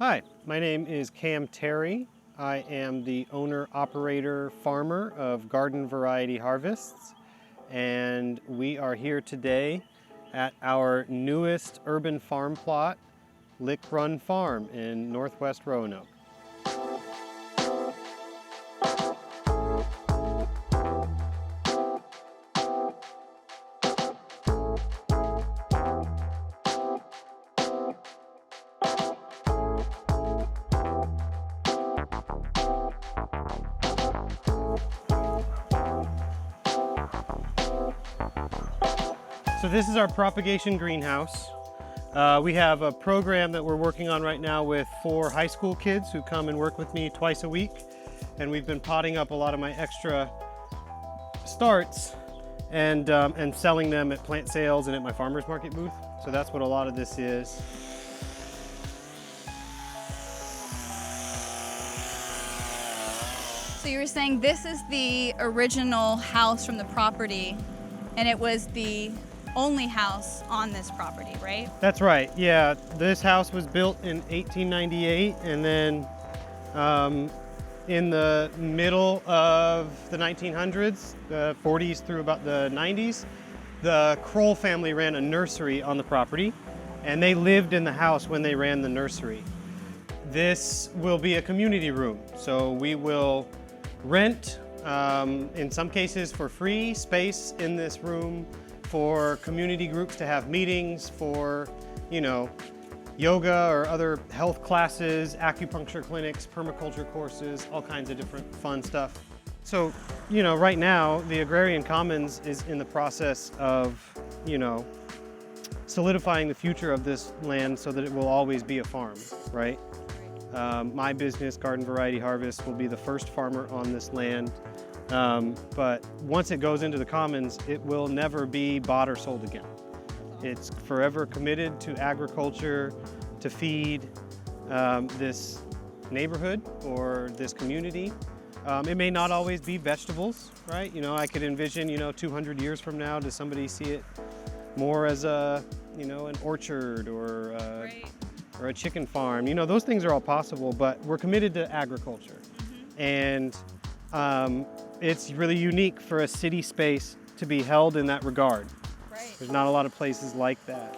Hi, my name is Cam Terry. I am the owner, operator, farmer of Garden Variety Harvests, and we are here today at our newest urban farm plot, Lick Run Farm in northwest Roanoke. So this is our propagation greenhouse. We have a program that we're working on right now with 4 high school kids who come and work with me twice a week. And we've been potting up a lot of my extra starts and selling them at plant sales and at my farmer's market booth. So that's what a lot of this is. So you were saying this is the original house from the property, and it was the only house on this property, right? That's right, yeah. This house was built in 1898, and then in the middle of the 1900s, the 40s through about the 90s, the Kroll family ran a nursery on the property, and they lived in the house when they ran the nursery. This will be a community room, so we will rent, in some cases for free, space in this room for community groups to have meetings, for, yoga or other health classes, acupuncture clinics, permaculture courses, all kinds of different fun stuff. So, right now, the Agrarian Commons is in the process of, solidifying the future of this land so that it will always be a farm, right? My business, Garden Variety Harvest, will be the first farmer on this land. But once it goes into the commons, it will never be bought or sold again. It's forever committed to agriculture, to feed this neighborhood or this community. It may not always be vegetables, right? I could envision, 200 years from now, does somebody see it more as an orchard or a chicken farm? Those things are all possible, but we're committed to agriculture. And it's really unique for a city space to be held in that regard. Right. There's not a lot of places like that.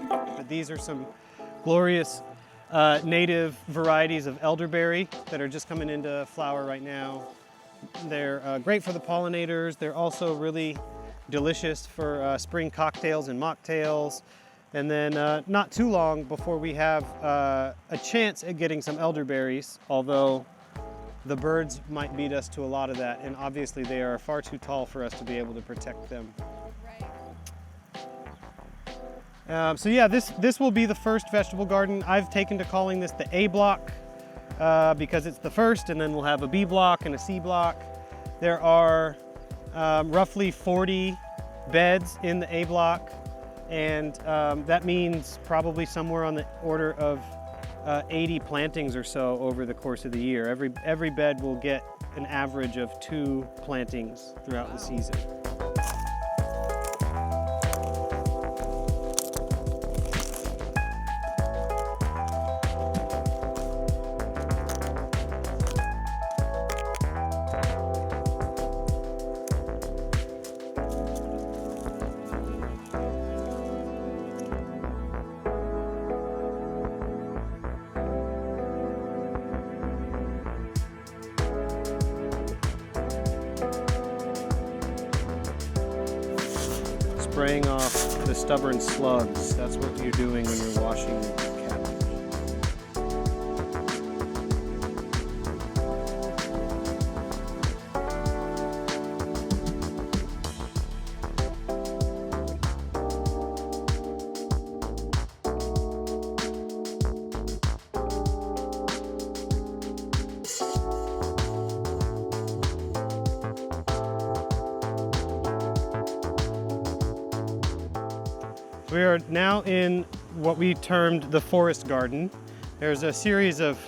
But these are some glorious native varieties of elderberry that are just coming into flower right now. They're great for the pollinators. They're also really delicious for spring cocktails and mocktails. And then not too long before we have a chance at getting some elderberries, although the birds might beat us to a lot of that, and obviously they are far too tall for us to be able to protect them. So yeah, this will be the first vegetable garden. I've taken to calling this the A block because it's the first, and then we'll have a B block and a C block. There are roughly 40 beds in the A block. And that means probably somewhere on the order of 80 plantings or so over the course of the year. Every bed will get an average of 2 plantings throughout the season. Spraying off the stubborn slugs. That's what you're doing when you're washing cabbage. We are now in what we termed the forest garden. There's a series of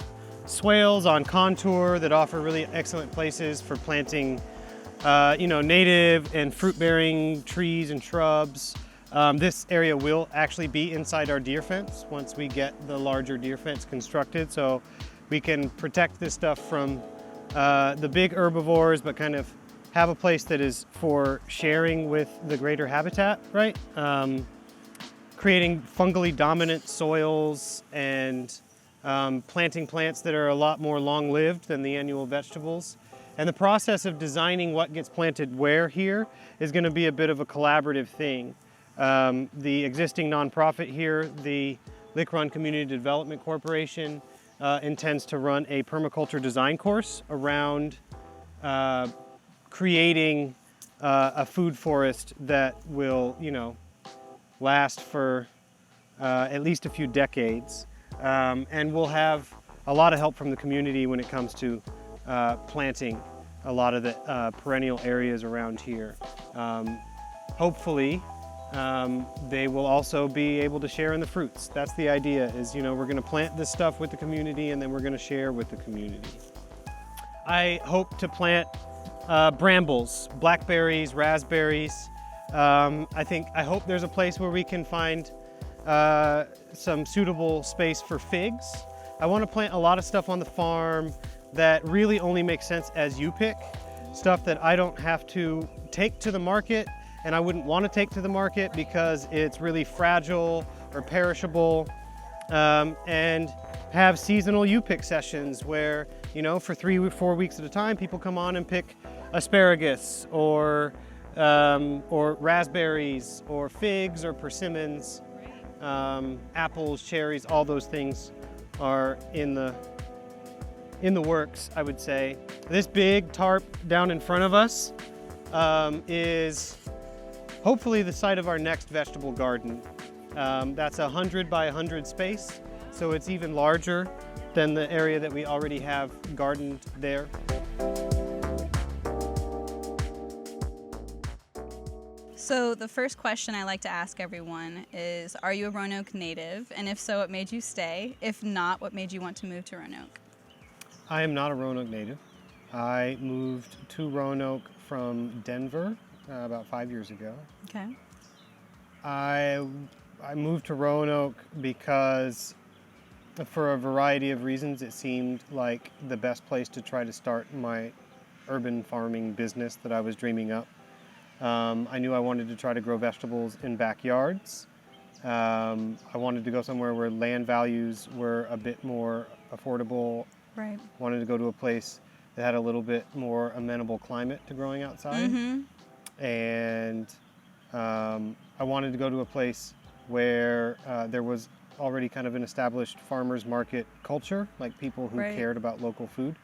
swales on contour that offer really excellent places for planting native and fruit-bearing trees and shrubs. This area will actually be inside our deer fence once we get the larger deer fence constructed, so we can protect this stuff from the big herbivores, but kind of have a place that is for sharing with the greater habitat, right? Creating fungally dominant soils and planting plants that are a lot more long-lived than the annual vegetables. And the process of designing what gets planted where here is going to be a bit of a collaborative thing. The existing nonprofit here, the Lick Run Community Development Corporation, intends to run a permaculture design course around creating a food forest that will, last for at least a few decades. And we'll have a lot of help from the community when it comes to planting a lot of the perennial areas around here. Hopefully, they will also be able to share in the fruits. That's the idea, is, we're gonna plant this stuff with the community and then we're gonna share with the community. I hope to plant brambles, blackberries, raspberries. I hope there's a place where we can find some suitable space for figs. I want to plant a lot of stuff on the farm that really only makes sense as you pick, stuff that I don't have to take to the market, and I wouldn't want to take to the market because it's really fragile or perishable, and have seasonal you-pick sessions where, for 3 or 4 weeks at a time, people come on and pick asparagus or raspberries or figs or persimmons, apples, cherries, all those things are in the works, I would say. This big tarp down in front of us is hopefully the site of our next vegetable garden. That's 100 by 100 space, so it's even larger than the area that we already have gardened there. So the first question I like to ask everyone is, are you a Roanoke native? And if so, what made you stay? If not, what made you want to move to Roanoke? I am not a Roanoke native. I moved to Roanoke from Denver about 5 years ago. Okay. I moved to Roanoke because, for a variety of reasons, it seemed like the best place to try to start my urban farming business that I was dreaming up. I knew I wanted to try to grow vegetables in backyards. I wanted to go somewhere where land values were a bit more affordable. Right. Wanted to go to a place that had a little bit more amenable climate to growing outside. Mm-hmm. And I wanted to go to a place where there was already kind of an established farmers market culture, like people who cared about local food.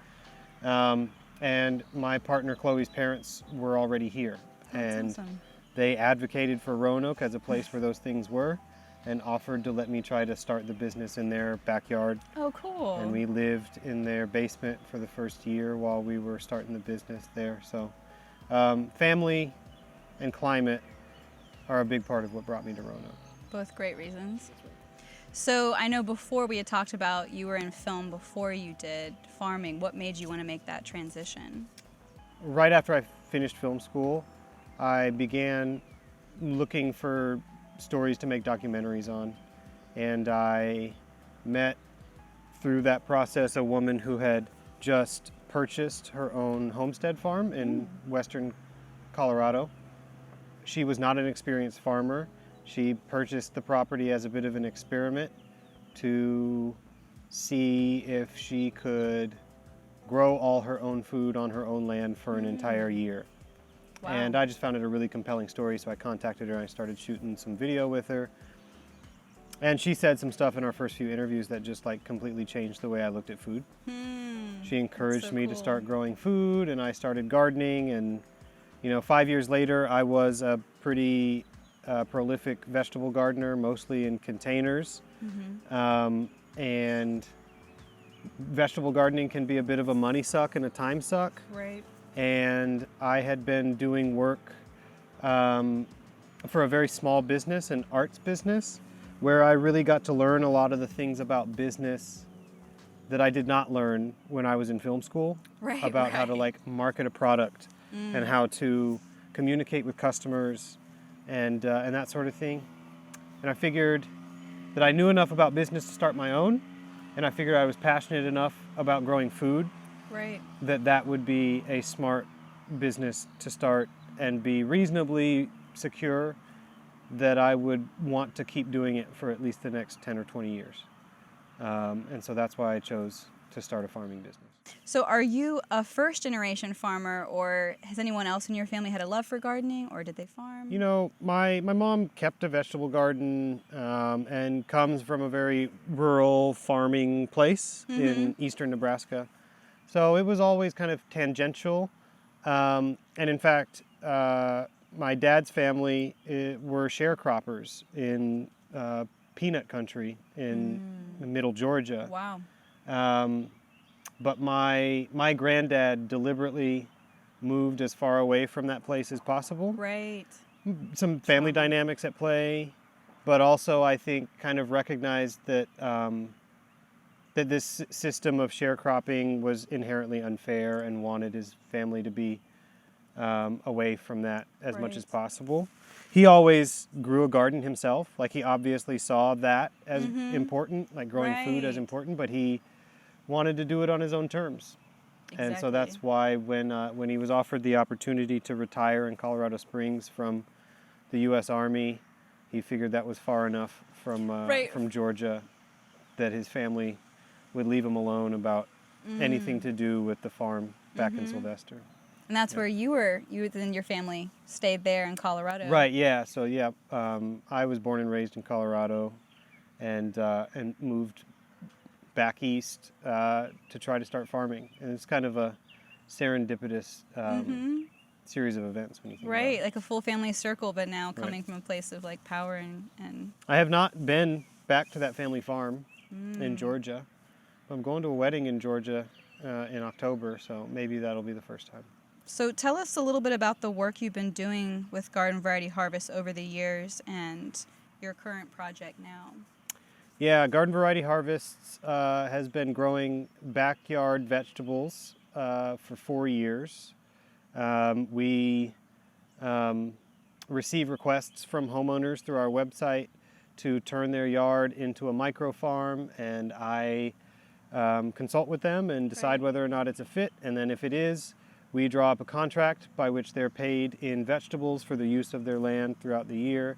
And my partner Chloe's parents were already here. That's awesome. They advocated for Roanoke as a place where those things were and offered to let me try to start the business in their backyard. Oh, cool. And we lived in their basement for the first year while we were starting the business there. So family and climate are a big part of what brought me to Roanoke. Both great reasons. So I know before we had talked about you were in film before you did farming. What made you want to make that transition? Right after I finished film school, I began looking for stories to make documentaries on, and I met through that process a woman who had just purchased her own homestead farm in western Colorado. She was not an experienced farmer. She purchased the property as a bit of an experiment to see if she could grow all her own food on her own land for an entire year. Wow. And I just found it a really compelling story, so I contacted her and I started shooting some video with her. And she said some stuff in our first few interviews that just completely changed the way I looked at food. She encouraged me to start growing food, and I started gardening, and 5 years later I was a pretty prolific vegetable gardener, mostly in containers. Mm-hmm. And vegetable gardening can be a bit of a money suck and a time suck. Right. And I had been doing work for a very small business, an arts business, where I really got to learn a lot of the things about business that I did not learn when I was in film school, about how to market a product, and how to communicate with customers and that sort of thing. And I figured that I knew enough about business to start my own, and I figured I was passionate enough about growing food Right. that would be a smart business to start and be reasonably secure, that I would want to keep doing it for at least the next 10 or 20 years. And so that's why I chose to start a farming business. So are you a first generation farmer, or has anyone else in your family had a love for gardening, or did they farm? You know, my mom kept a vegetable garden and comes from a very rural farming place in eastern Nebraska. So it was always kind of tangential. And in fact, my dad's family were sharecroppers in peanut country in middle Georgia. Wow. But my granddad deliberately moved as far away from that place as possible. Right. Some family dynamics at play, but also I think kind of recognized that that this system of sharecropping was inherently unfair and wanted his family to be away from that as much as possible. He always grew a garden himself. Like, he obviously saw that as important, like growing food as important, but he wanted to do it on his own terms. Exactly. And so that's why when he was offered the opportunity to retire in Colorado Springs from the U.S. Army, he figured that was far enough from Georgia that his family would leave him alone about anything to do with the farm back in Sylvester. And that's where you and your family stayed there in Colorado. Right, yeah. So yeah, I was born and raised in Colorado and moved back east to try to start farming. And it's kind of a serendipitous series of events when you think about it. Like a full family circle, but now coming from a place of like power and I have not been back to that family farm in Georgia. I'm going to a wedding in Georgia in October, so maybe that'll be the first time. So tell us a little bit about the work you've been doing with Garden Variety Harvest over the years and your current project now. Yeah, Garden Variety Harvests has been growing backyard vegetables for 4 years. We receive requests from homeowners through our website to turn their yard into a micro farm, and I consult with them and decide whether or not it's a fit, and then if it is, we draw up a contract by which they're paid in vegetables for the use of their land throughout the year.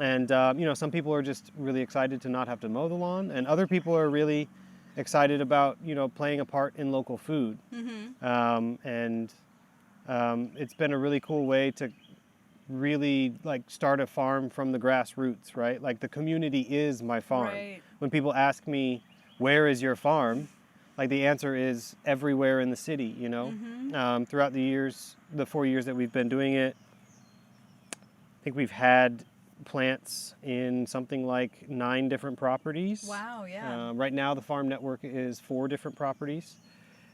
And you know, some people are just really excited to not have to mow the lawn, and other people are really excited about, you know, playing a part in local food. It's been a really cool way to really like start a farm from the grassroots, right? Like, the community is my farm. When people ask me, where is your farm? Like, the answer is everywhere in the city, you know? Throughout the years, the 4 years that we've been doing it, I think we've had plants in something like 9 different properties. Wow, yeah. Right now, the farm network is 4 different properties.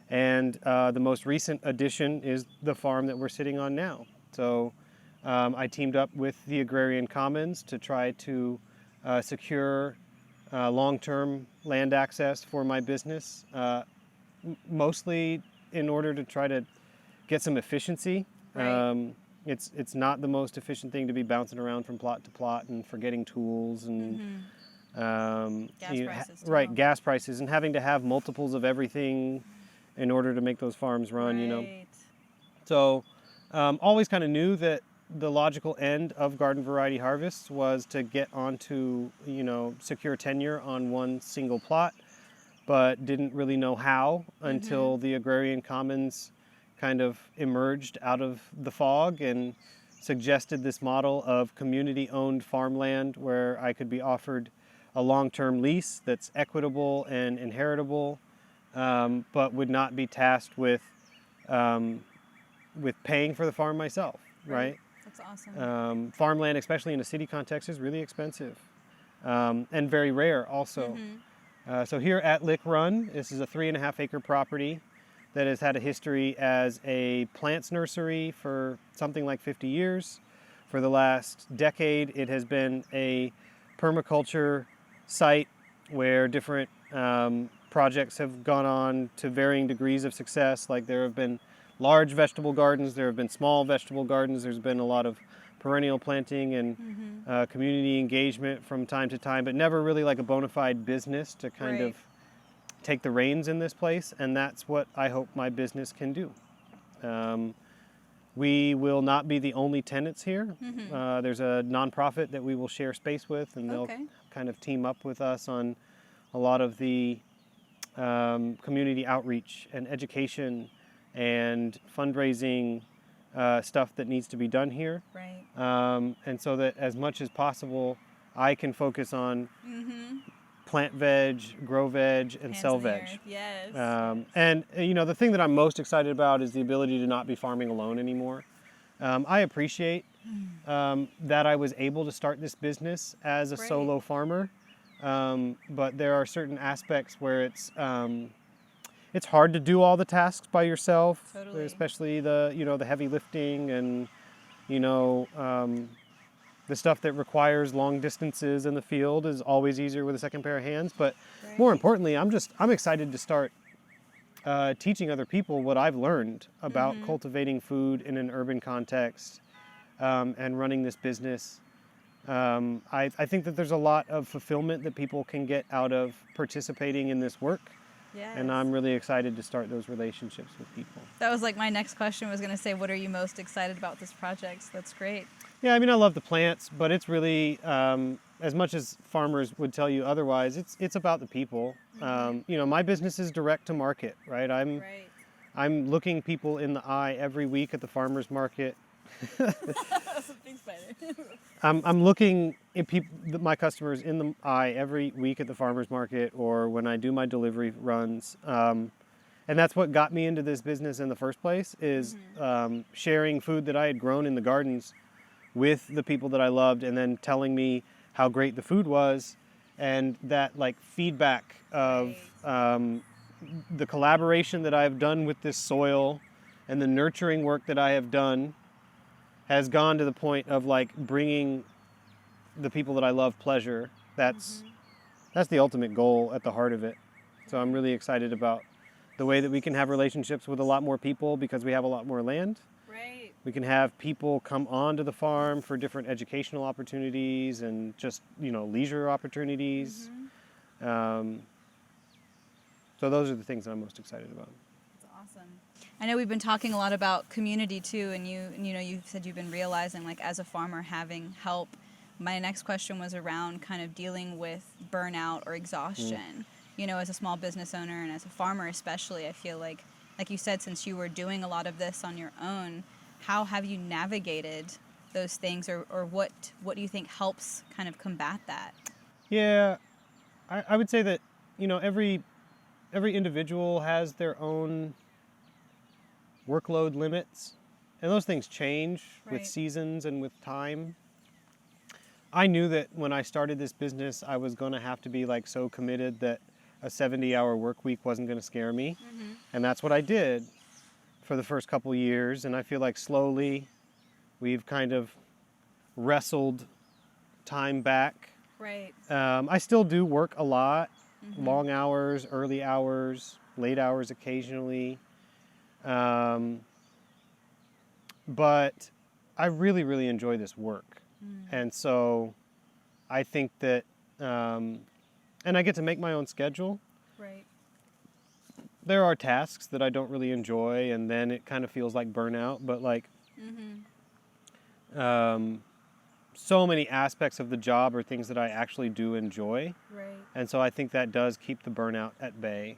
And the most recent addition is the farm that we're sitting on now. So I teamed up with the Agrarian Commons to try to secure long-term land access for my business, mostly in order to try to get some efficiency. It's not the most efficient thing to be bouncing around from plot to plot and forgetting tools and gas prices. Gas prices, and having to have multiples of everything in order to make those farms run, you know. So always kind of knew that the logical end of Garden Variety Harvests was to get onto, you know, secure tenure on one single plot, but didn't really know how until the Agrarian Commons kind of emerged out of the fog and suggested this model of community-owned farmland where I could be offered a long-term lease that's equitable and inheritable, but would not be tasked with paying for the farm myself, right? That's awesome. Farmland, especially in a city context, is really expensive and very rare also. So here at Lick Run, this is a 3.5 acre property that has had a history as a plants nursery for something like 50 years. For the last decade, it has been a permaculture site where different projects have gone on to varying degrees of success. Like, there have been large vegetable gardens. There have been small vegetable gardens. There's been a lot of perennial planting and community engagement from time to time, but never really like a bona fide business to kind of take the reins in this place. And that's what I hope my business can do. We will not be the only tenants here. There's a nonprofit that we will share space with, and they'll kind of team up with us on a lot of the community outreach and education and fundraising stuff that needs to be done here. And so that as much as possible, I can focus on plant veg, grow veg, and sell veg. And you know, the thing that I'm most excited about is the ability to not be farming alone anymore. I appreciate that I was able to start this business as a solo farmer, but there are certain aspects where it's hard to do all the tasks by yourself, especially the heavy lifting and the stuff that requires long distances in the field is always easier with a second pair of hands. But more importantly, I'm excited to start teaching other people what I've learned about cultivating food in an urban context and running this business. I think that there's a lot of fulfillment that people can get out of participating in this work. And I'm really excited to start those relationships with people. That was like my next question, was going to say, what are you most excited about this project? So that's great. Yeah, I mean, I love the plants, but it's really, as much as farmers would tell you otherwise, it's about the people. My business is direct to market, right? I'm looking people in the eye every week at the farmer's market. I'm looking at my customers in the eye every week at the farmer's market or when I do my delivery runs. And that's what got me into this business in the first place, is sharing food that I had grown in the gardens with the people that I loved, and then telling me how great the food was, and that like feedback of the collaboration that I've done with this soil and the nurturing work that I have done has gone to the point of like bringing the people that I love pleasure. That's the ultimate goal at the heart of it. So I'm really excited about the way that we can have relationships with a lot more people because we have a lot more land. We can have people come onto the farm for different educational opportunities and just, leisure opportunities. So those are the things that I'm most excited about. That's awesome. I know we've been talking a lot about community too, and you said you've been realizing, like, as a farmer, having help. My next question was around kind of dealing with burnout or exhaustion. As a small business owner and as a farmer especially, I feel like you said, since you were doing a lot of this on your own, how have you navigated those things, or what do you think helps kind of combat that? Yeah, I would say that, every individual has their own workload limits, and those things change with seasons and with time. I knew that when I started this business, I was going to have to be like so committed that a 70-hour work week wasn't going to scare me. And that's what I did for the first couple years. And I feel like slowly we've kind of wrestled time back. I still do work a lot, long hours, early hours, late hours occasionally. But I really, really enjoy this work. And so I think that, and I get to make my own schedule. There are tasks that I don't really enjoy, and then it kind of feels like burnout, but like, so many aspects of the job are things that I actually do enjoy. And so I think that does keep the burnout at bay.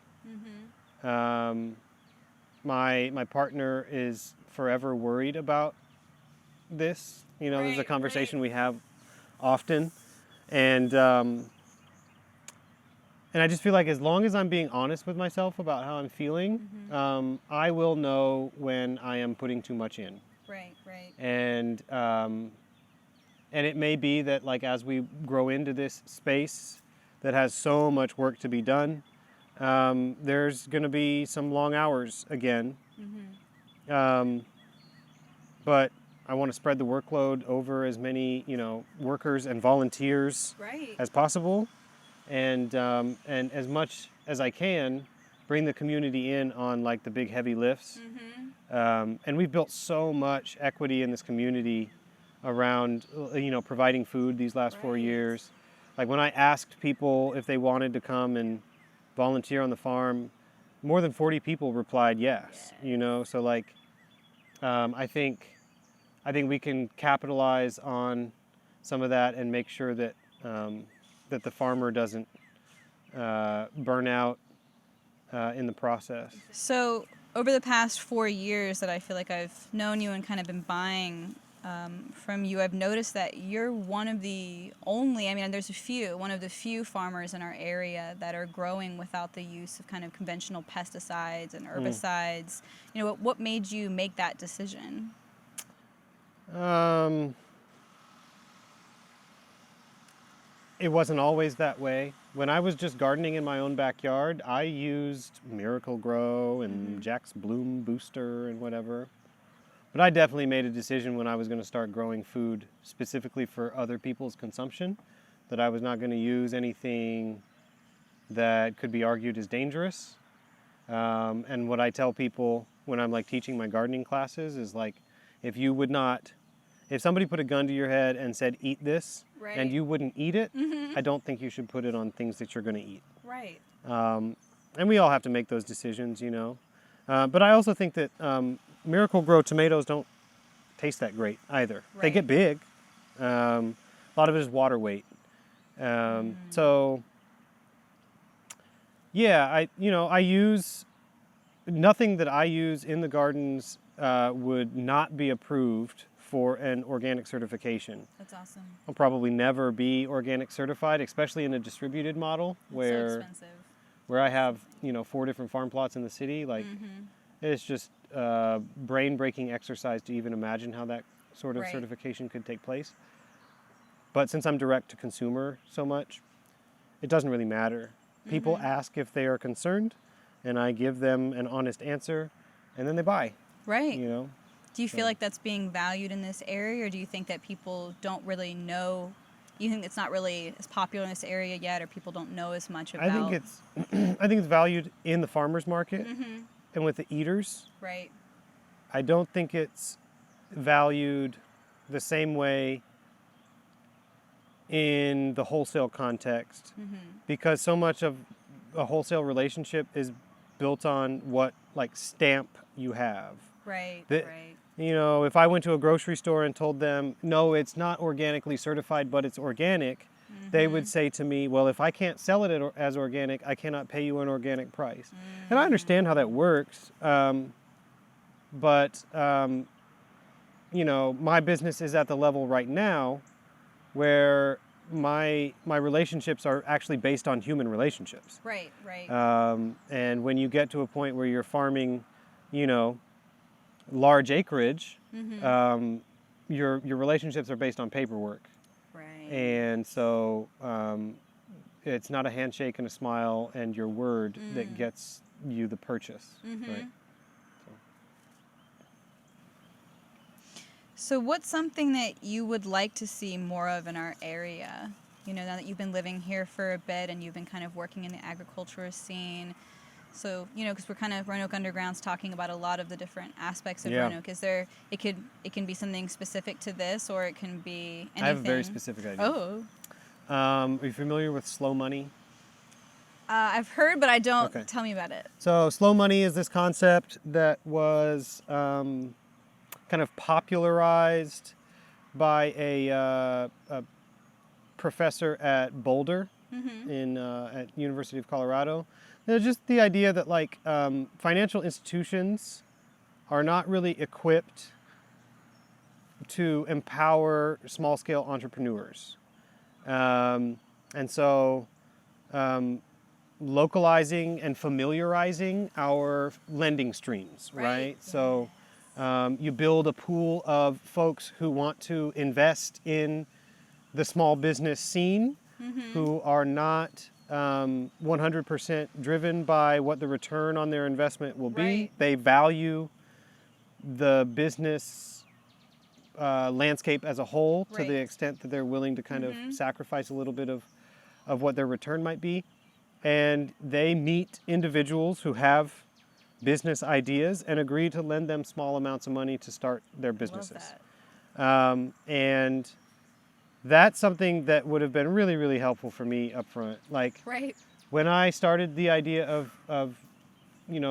My partner is forever worried about this. There's a conversation we have often, and I just feel like as long as I'm being honest with myself about how I'm feeling, I will know when I am putting too much in. And it may be that, like, as we grow into this space that has so much work to be done, there's going to be some long hours again. But I want to spread the workload over as many, workers and volunteers as possible, and as much as I can, bring the community in on like the big heavy lifts. And we've built so much equity in this community around, providing food these last 4 years. Like when I asked people if they wanted to come and volunteer on the farm, more than 40 people replied yes. So like, I think we can capitalize on some of that and make sure that that the farmer doesn't burn out in the process. So over the past 4 years that I feel like I've known you and kind of been buying from you, I've noticed that you're one of the only, there's one of the few farmers in our area that are growing without the use of kind of conventional pesticides and herbicides. What made you make that decision? It wasn't always that way. When I was just gardening in my own backyard, I used Miracle Grow and Jack's Bloom Booster and whatever. But I definitely made a decision when I was going to start growing food specifically for other people's consumption that I was not going to use anything that could be argued as dangerous. And what I tell people when I'm like teaching my gardening classes is like, if somebody put a gun to your head and said, eat this, and you wouldn't eat it, I don't think you should put it on things that you're going to eat. Right. And we all have to make those decisions, But I also think that Miracle Grow tomatoes don't taste that great either. Right. They get big. A lot of it is water weight. So, yeah, I use nothing that I use in the gardens would not be approved for an organic certification. That's awesome. I'll probably never be organic certified, especially in a distributed model So expensive. where I have 4 different farm plots in the city. Like it's just brain-breaking exercise to even imagine how that sort of certification could take place. But since I'm direct to consumer so much, it doesn't really matter. People ask if they are concerned, and I give them an honest answer, and then they buy. Right. Do you feel like that's being valued in this area, or do you think that people don't really know? You think it's not really as popular in this area yet, or people don't know as much about? I think it's valued in the farmers market and with the eaters. Right. I don't think it's valued the same way in the wholesale context because so much of a wholesale relationship is built on what like stamp you have. Right. If I went to a grocery store and told them, no, it's not organically certified, but it's organic, they would say to me, well, if I can't sell it as organic, I cannot pay you an organic price. And I understand how that works. But my business is at the level right now where my relationships are actually based on human relationships. Right. And when you get to a point where you're farming, large acreage, your relationships are based on paperwork. Right. And so it's not a handshake and a smile and your word that gets you the purchase, right? So what's something that you would like to see more of in our area? Now that you've been living here for a bit and you've been kind of working in the agriculture scene. So, because we're kind of Roanoke Underground's talking about a lot of the different aspects of Roanoke. Is there? It can be something specific to this, or it can be anything. I have a very specific idea. Oh. Are you familiar with slow money? I've heard, but I don't. Okay. Tell me about it. So, slow money is this concept that was kind of popularized by a professor at Boulder at University of Colorado. There's just the idea that like financial institutions are not really equipped to empower small-scale entrepreneurs. And so localizing and familiarizing our lending streams, right? So you build a pool of folks who want to invest in the small business scene, who are not 100% driven by what the return on their investment will be. Right. They value the business landscape as a whole to the extent that they're willing to kind of sacrifice a little bit of what their return might be. And they meet individuals who have business ideas and agree to lend them small amounts of money to start their businesses. Love that. And that's something that would have been really, really helpful for me up front. Like Right. when I started the idea of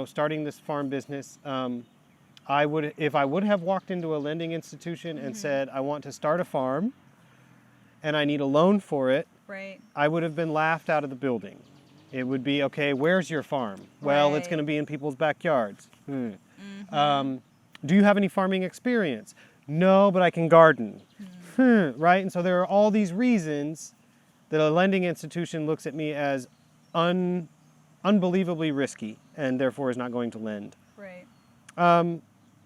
starting this farm business, if I would have walked into a lending institution and said, I want to start a farm and I need a loan for it, Right. I would have been laughed out of the building. It would be, okay, where's your farm? Well, it's Right. going to be in people's backyards. Do you have any farming experience? No, but I can garden. Right? And so there are all these reasons that a lending institution looks at me as unbelievably risky and therefore is not going to lend. Right.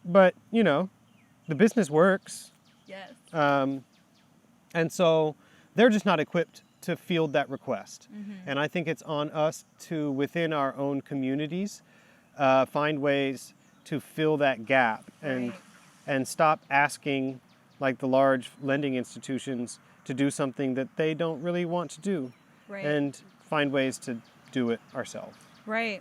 But, the business works. Yes. And so they're just not equipped to field that request. And I think it's on us to, within our own communities, find ways to fill that gap Right. and stop asking like the large lending institutions to do something that they don't really want to do, Right. and find ways to do it ourselves. Right.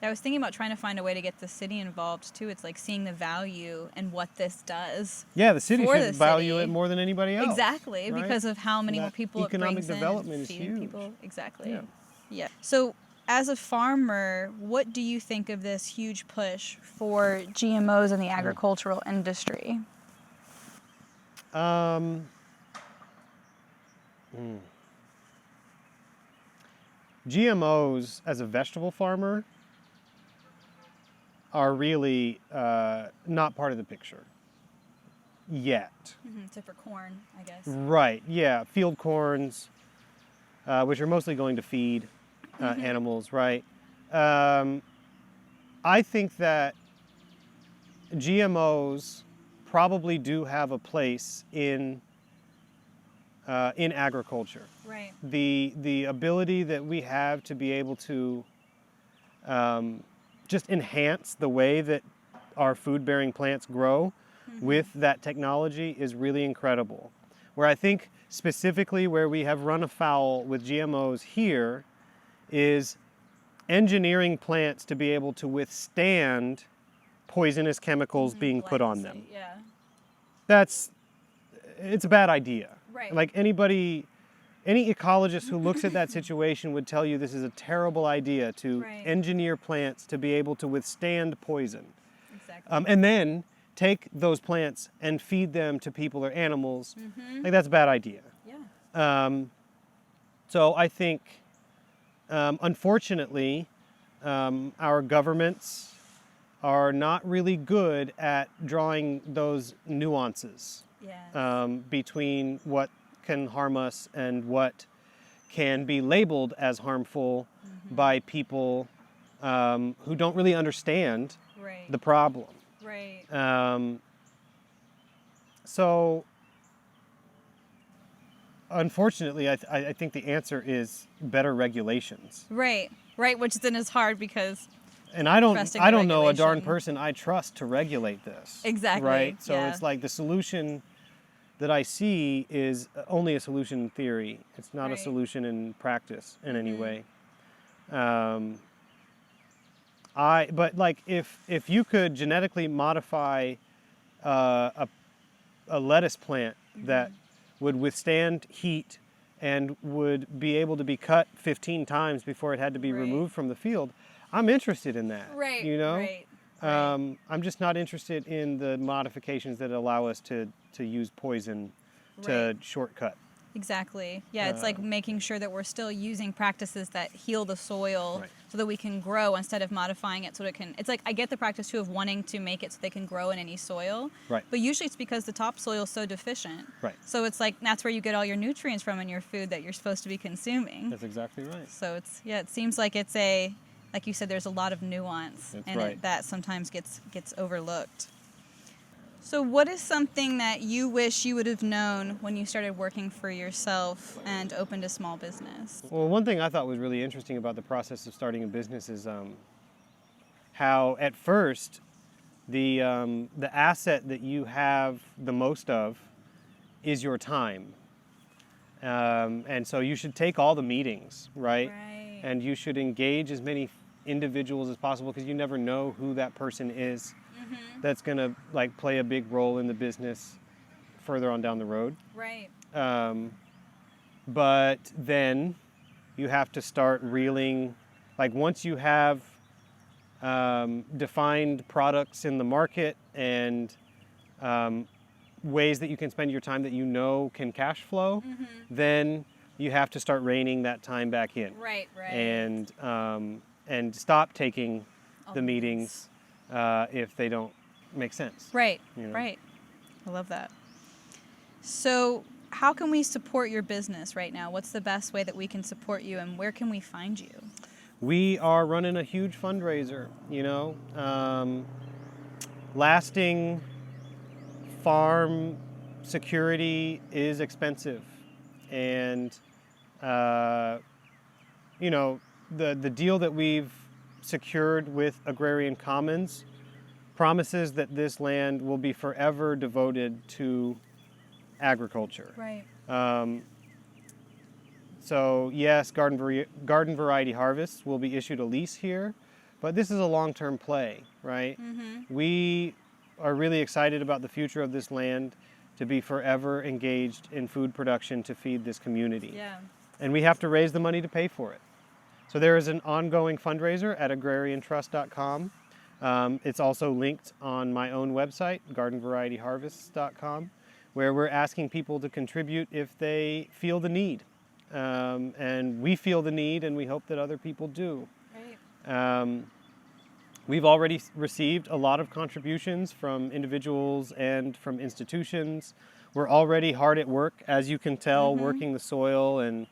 I was thinking about trying to find a way to get the city involved too. It's like seeing the value and what this does. Yeah, the city For should the value city. it more than anybody else. Exactly, right? because of how many That more people economic it brings development in, is feeding huge. people. Exactly. Yeah. Yeah. So, as a farmer, what do you think of this huge push for GMOs in the agricultural industry? GMOs as a vegetable farmer are really not part of the picture yet. Except for corn, I guess. Right, yeah, field corns, which are mostly going to feed animals, right? I think that GMOs probably do have a place in agriculture. Right. The ability that we have to be able to just enhance the way that our food-bearing plants grow with that technology is really incredible. Where I think specifically where we have run afoul with GMOs here is engineering plants to be able to withstand poisonous chemicals being put on them. Yeah. It's a bad idea. Right. Like any ecologist who looks at that situation would tell you this is a terrible idea to Right. engineer plants to be able to withstand poison. Exactly. And then take those plants and feed them to people or animals. Like that's a bad idea. Yeah. So I think, unfortunately, our governments are not really good at drawing those nuances Yeah. between what can harm us and what can be labeled as harmful by people who don't really understand Right. the problem. Right. So, unfortunately, I think the answer is better regulations. Right. Right. Which then is hard because. And I don't Trusting know a regulation. darn person I trust to regulate this. Exactly, Right? So yeah. it's like the solution that I see is only a solution in theory. It's not a Right. solution in practice in any way. But like if you could genetically modify a lettuce plant that would withstand heat and would be able to be cut 15 times before it had to be Right. removed from the field, I'm interested in that. Right. You know? Right. I'm just not interested in the modifications that allow us to use poison to Right. shortcut. Exactly. Yeah, it's like making sure that we're still using practices that heal the soil Right. so that we can grow instead of modifying it so that it can. It's like I get the practice too of wanting to make it so they can grow in any soil. Right. But usually it's because the topsoil is so deficient. Right. So it's like that's where you get all your nutrients from in your food that you're supposed to be consuming. That's exactly right. So it seems like like you said, there's a lot of nuance That's in right. it that sometimes gets overlooked. So what is something that you wish you would have known when you started working for yourself and opened a small business? Well, one thing I thought was really interesting about the process of starting a business is how at first the asset that you have the most of is your time. And so you should take all the meetings, right? Right. And you should engage as many individuals as possible, because you never know who that person is that's going to like play a big role in the business further on down the road. Right. But then you have to start reeling, like once you have defined products in the market and ways that you can spend your time that you know can cash flow, then you have to start reining that time back in. Right. And stop taking All the meetings if they don't make sense. Right. You know? Right. I love that. So, how can we support your business right now? What's the best way that we can support you, and where can we find you? We are running a huge fundraiser, you know. Lasting farm security is expensive. And, you know, the deal that we've secured with Agrarian Commons promises that this land will be forever devoted to agriculture. Right. So yes, garden variety harvests will be issued a lease here, but this is a long-term play, right? We are really excited about the future of this land to be forever engaged in food production to feed this community. Yeah. And we have to raise the money to pay for it. So there is an ongoing fundraiser at agrariantrust.com. It's also linked on my own website, gardenvarietyharvests.com, where we're asking people to contribute if they feel the need. And we feel the need, and we hope that other people do. Right. We've already received a lot of contributions from individuals and from institutions. We're already hard at work, as you can tell, working the soil and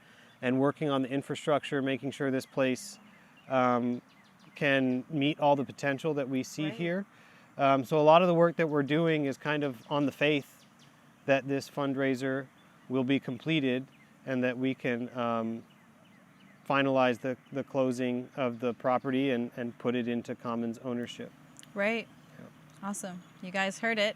working on the infrastructure, making sure this place can meet all the potential that we see here. So a lot of the work that we're doing is kind of on the faith that this fundraiser will be completed and that we can finalize the closing of the property and put it into Commons ownership. Right. Yeah. Awesome. You guys heard it.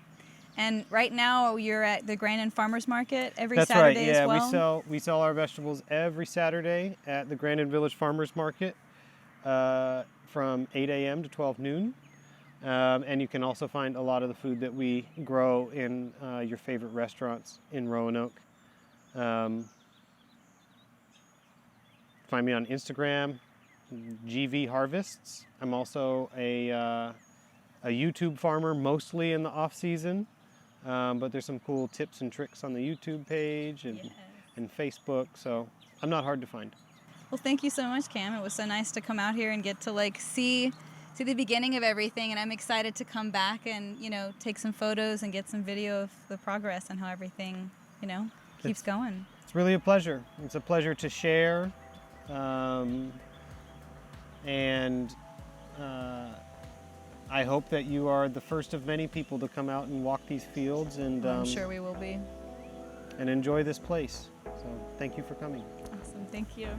And right now you're at the Grain and Farmers Market every Saturday as well? That's right, yeah. We sell our vegetables every Saturday at the Grandin Village Farmers Market from 8 a.m. to 12 noon. And you can also find a lot of the food that we grow in your favorite restaurants in Roanoke. Find me on Instagram, GV Harvests. I'm also a YouTube farmer, mostly in the off season, but there's some cool tips and tricks on the YouTube page and Facebook, so I'm not hard to find. Well, thank you so much, Cam. It was so nice to come out here and get to like see the beginning of everything, and I'm excited to come back and take some photos and get some video of the progress and how everything keeps going. It's really a pleasure. It's a pleasure to share. And I hope that you are the first of many people to come out and walk these fields, and I'm sure we will be. And enjoy this place. So thank you for coming. Awesome, thank you.